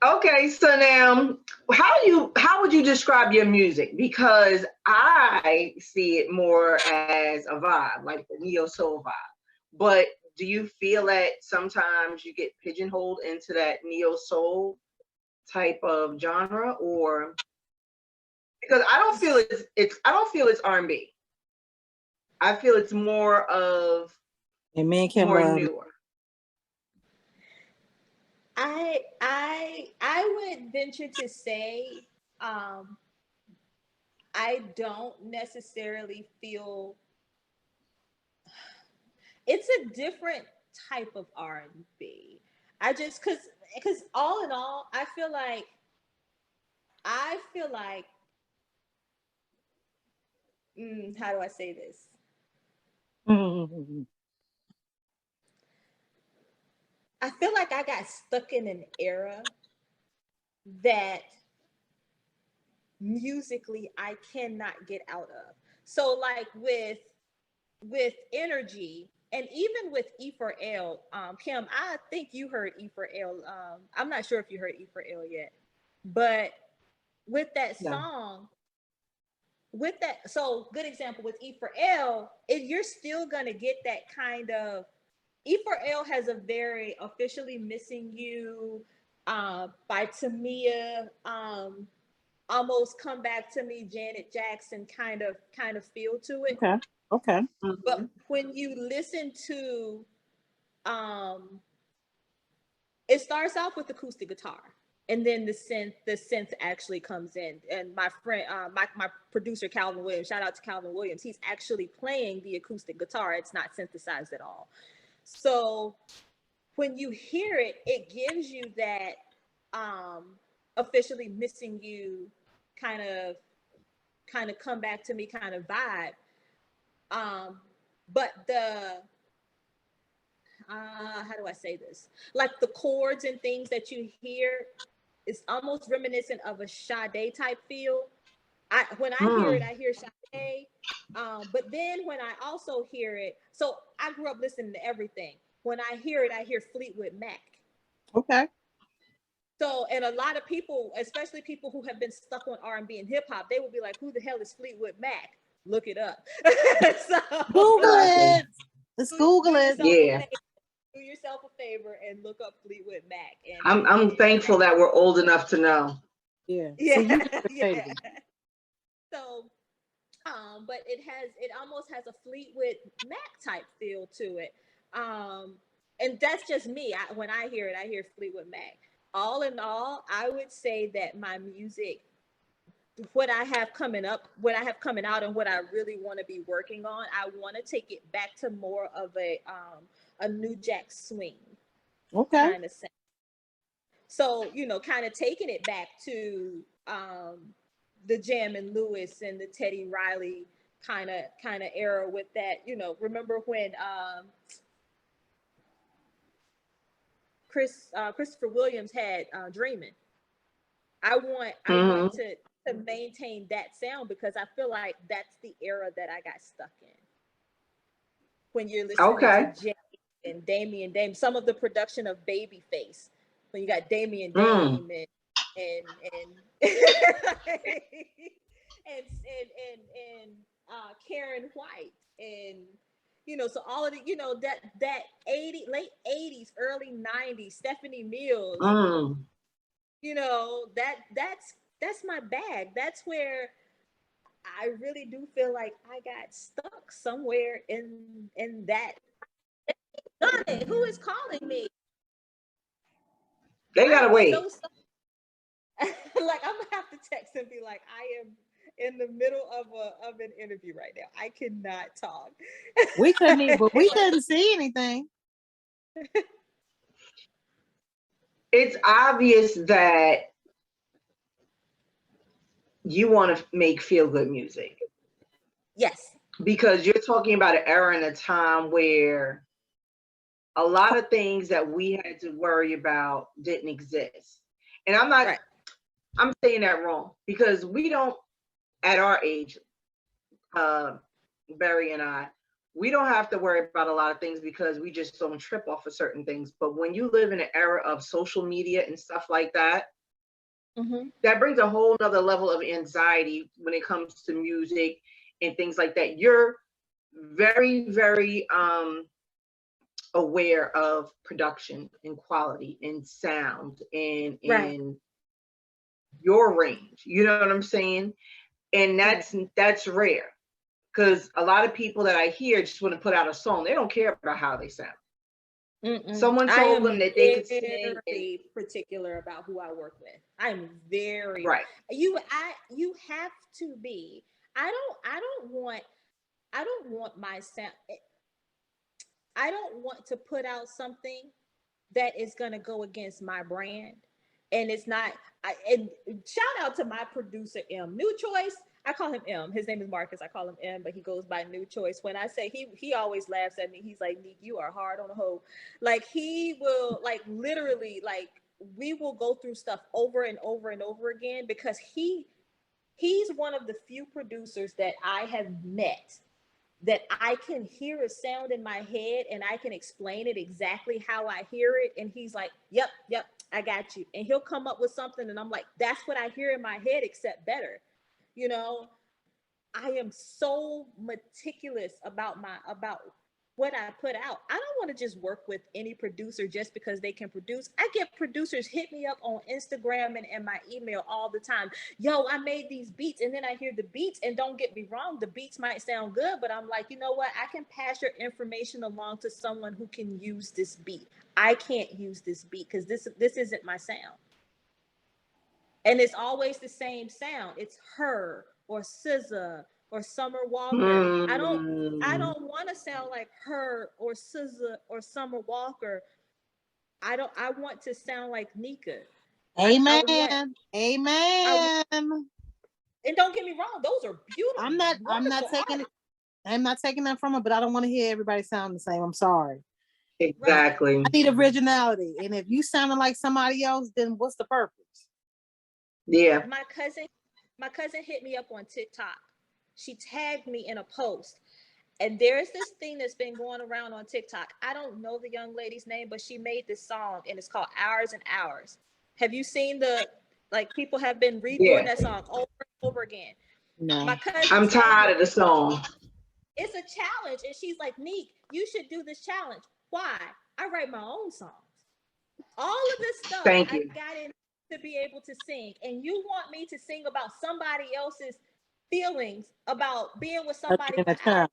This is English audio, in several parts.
Okay, so now how would you describe your music? Because I see it more as a vibe, like a neo soul vibe. But do you feel that sometimes you get pigeonholed into that neo soul type of genre, or because I don't feel it's R&B. I feel it's more of And me and Kim more love. newer. I would venture to say, um, I don't necessarily feel it's a different type of R&B. I just because all in all, I feel like how do I say this? I feel like I got stuck in an era that musically I cannot get out of. So like with energy and even with E for L, Kim, I think you heard E for L. I'm not sure if you heard E for L yet, but with that No. song, with that, so good example with E for L, you're still gonna get that kind of. E for L has a very officially missing you by Tamia, almost come back to me, Janet Jackson kind of feel to it. Okay. Okay. But Mhm. when you listen to um it starts off with acoustic guitar and then the synth actually comes in, and my friend my producer Calvin Williams, shout out to Calvin Williams, he's actually playing the acoustic guitar. It's not synthesized at all. So when you hear it, it gives you that officially missing you kind of come back to me kind of vibe. um but the how do I say this? Like the chords and things that you hear is almost reminiscent of a Sade type feel. When I hear it, Mm. I hear Sade. But then when I also hear it, so I grew up listening to everything. When I hear it, I hear Fleetwood Mac. Okay. So, and a lot of people, especially people who have been stuck on R&B and hip hop, they will be like, "Who the hell is Fleetwood Mac?" Look it up. Google So, Exactly. it. Let's do Google it. yourself a Yeah. favor. Do yourself a favor and look up Fleetwood Mac I'm thankful that we're old enough to know. Yeah. See, you yeah, yeah. educated. So, but it almost has a Fleetwood Mac type feel to it. Um, and that's just me. When I hear it, I hear Fleetwood Mac. All in all, I would say that my music, what I have coming up, what I have coming out, and what I really want to be working on, I want to take it back to more of a New Jack Swing Okay. kind of sound. So kind of taking it back to the Jam and Lewis and the Teddy Riley kind of era with that. Remember when Christopher Williams had Dreamin'. I want Hmm. to maintain that sound because I feel like that's the era that I got stuck in. When you're listening to Okay. Jay and Damian Dame, some of the production of Babyface, when you got Damian Mm. Dame and and Karen White and so all of the that 80 late 80s early 90s Stephanie Mills, Mm. that's my bag. That's where I really do feel like I got stuck somewhere in that. Johnny, who is calling me? They I gotta am so wait. sorry. Like I'm gonna have to text and be like, I am in the middle of an interview right now. I cannot talk. We couldn't even, but we couldn't see anything. It's obvious that you want to make feel good music Yes. because you're talking about an era and a time where a lot of things that we had to worry about didn't exist. And Right. I'm saying that wrong because we don't, at our age, uh, Barry and I, we don't have to worry about a lot of things because we just don't trip off of certain things. But when you live in an era of social media and stuff like that, that brings a whole nother level of anxiety when it comes to music and things like that. You're very, very aware of production and quality and sound and your range. You know what I'm saying? And that's rare. Because a lot of people that I hear just want to put out a song. They don't care about how they sound. Someone told them that they could sing. Very particular about who I work with. I'm very right. You have to be. I don't want my sound. I don't want to put out something that is going to go against my brand, and it's not. And shout out to my producer M. New Choice. I call him M. His name is Marcus. I call him M, but he goes by New Choice. When I say he always laughs at me. He's like, Nick, you are hard on the hoe. Like he will literally we will go through stuff over and over and over again because he's one of the few producers that I have met that I can hear a sound in my head and I can explain it exactly how I hear it. And he's like, yep, I got you. And he'll come up with something and I'm like, that's what I hear in my head, except better. You know, I am so meticulous about what I put out. I don't want to just work with any producer just because they can produce. I get producers hit me up on Instagram and my email all the time. Yo, I made these beats, and then I hear the beats, and don't get me wrong, the beats might sound good, but I'm like, you know what? I can pass your information along to someone who can use this beat. I can't use this beat because this isn't my sound. And it's always the same sound. It's her or SZA or Summer Walker. I don't want to sound like her or SZA or Summer Walker. I want to sound like Nika. Amen. Amen. And don't get me wrong, those are beautiful. I'm not taking that from her, but I don't want to hear everybody sound the same. I'm sorry. Exactly. I need originality. And if you sounding like somebody else, then what's the purpose? Yeah. My cousin hit me up on TikTok. She tagged me in a post. And there's this thing that's been going around on TikTok. I don't know the young lady's name, but she made this song and it's called Hours and Hours. Have you seen people have been redoing that song over and over again? No. My cousin, I'm tired of the song. It's a challenge. And she's like, Neek, you should do this challenge. Why? I write my own songs. All of this stuff I got in to be able to sing, and you want me to sing about somebody else's feelings about being with somebody for hours.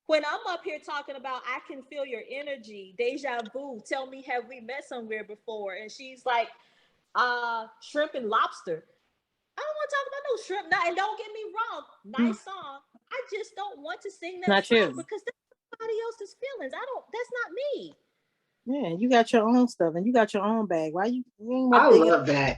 When I'm up here talking about I can feel your energy, deja vu, tell me have we met somewhere before, and she's like shrimp and lobster. I don't want to talk about no shrimp. Now, and don't get me wrong, nice song. I just don't want to sing that song because that's somebody else's feelings. That's not me. Yeah, you got your own stuff and you got your own bag. Why you ain't I love that.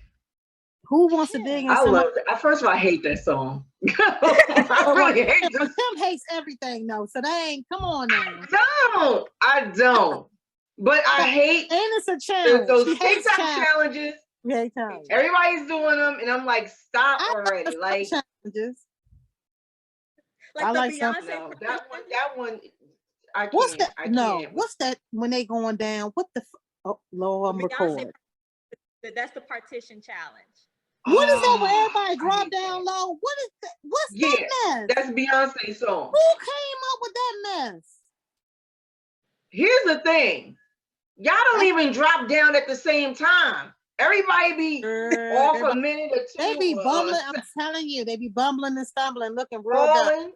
Who wants to dig in? I love that. First of all, I hate that song. I really hate it. Tim hates everything though, so that ain't, come on now. I don't. But I hate and it's a challenge. those TikTok challenges. Yeah, everybody's doing them, and I'm like, stop already. Like challenges. I like Beyonce. No, that one. I can't. What's that? I can't. What's that when they going down? What the? Oh Lord, I'm recording. That's the partition challenge. What is that where everybody drop down low? What is that? What's that mess? That's Beyonce's song. Who came up with that mess? Here's the thing. Y'all don't even drop down at the same time. Everybody be off a minute or two. They be bumbling. I'm telling you, they be bumbling and stumbling, looking real dumb.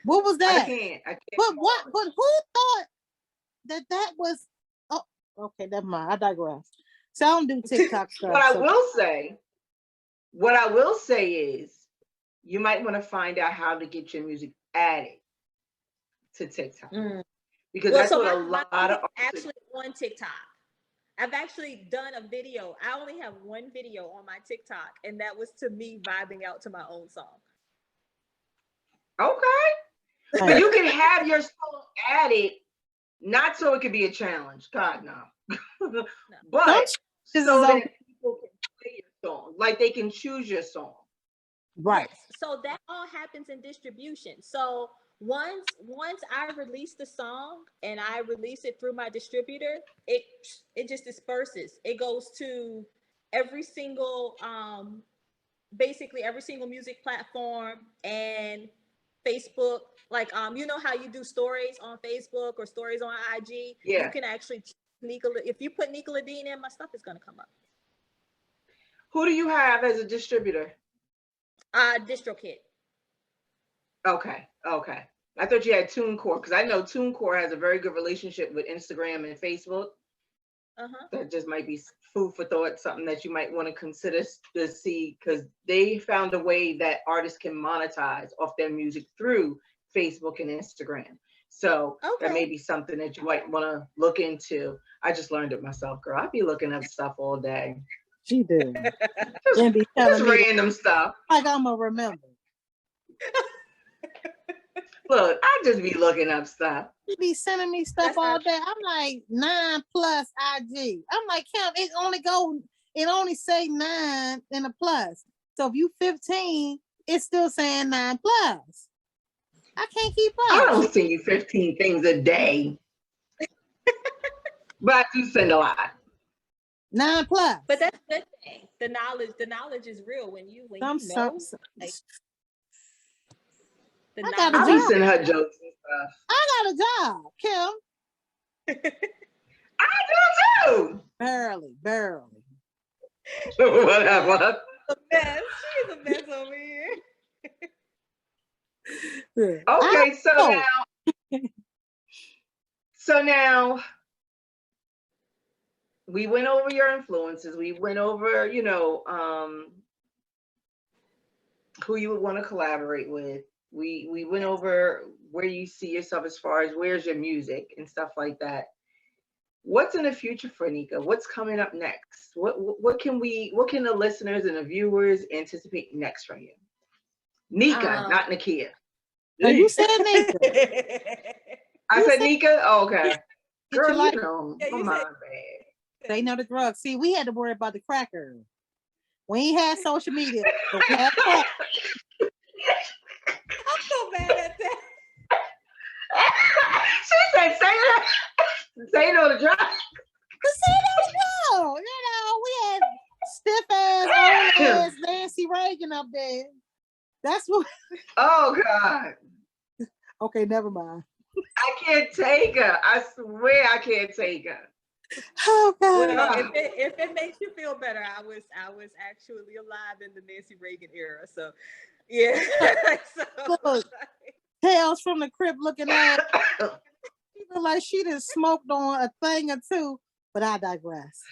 What was that? I can't. But what? But who thought that was? Oh, okay, never mind. I digress. So I don't do TikTok stuff. What I will say is, you might want to find out how to get your music added to TikTok because that's what a lot of actually on TikTok. I've actually done a video. I only have one video on my TikTok, and that was to me vibing out to my own song. Okay. But you can have your song added, not so it could be a challenge. God, no. But so that people can play your song, like they can choose your song. Right. Yes. So that all happens in distribution. So once I release the song and I release it through my distributor, it just disperses. It goes to every single basically every single music platform and Facebook. Like you know how you do stories on Facebook or stories on IG? Yeah. You can actually if you put Nika LaDean in, my stuff is gonna come up. Who do you have as a distributor? DistroKid. Okay. I thought you had TuneCore because I know TuneCore has a very good relationship with Instagram and Facebook. That just might be food for thought, something that you might want to consider to see, because they found a way that artists can monetize off their music through Facebook and Instagram. So that may be something that you might want to look into. I just learned it myself, girl. I be looking up stuff all day. She do. just random stuff. Like I'm gonna remember. Look, I just be looking up stuff. You be sending me stuff all day. I'm like 9 plus IG. I'm like, Kim, it only say 9 and a plus. So if you 15, it's still saying 9 plus. I can't keep up. I don't send you 15 things a day. But I do send a lot. 9 plus. But that's the good thing. The knowledge is real when you know. Like, I be sending her jokes and stuff. I got a job, Kim. I do too. Barely. Whatever. A mess. She's a mess over here. Okay, so now we went over your influences. We went over, who you would want to collaborate with. We went over where you see yourself as far as where's your music and stuff like that. What's in the future for Nika? What's coming up next? What can the listeners and the viewers anticipate next from you? Nika, not Nakia. Oh, you said Nika. I said Nika? Oh, okay. Girl, like, come on, bad. They know the drugs. See, we had to worry about the cracker. We ain't had social media, but we had crack. I'm so mad at that. She said, say no to drugs. Say no. We had stiff ass, old ass Nancy Reagan up there. That's what. Oh God. Okay, never mind. I can't take her. I swear I can't take her. Oh God. Well, if it makes you feel better, I was actually alive in the Nancy Reagan era. So yeah. Look, Tales from the Crypt looking at she look like she just smoked on a thing or two, but I digress.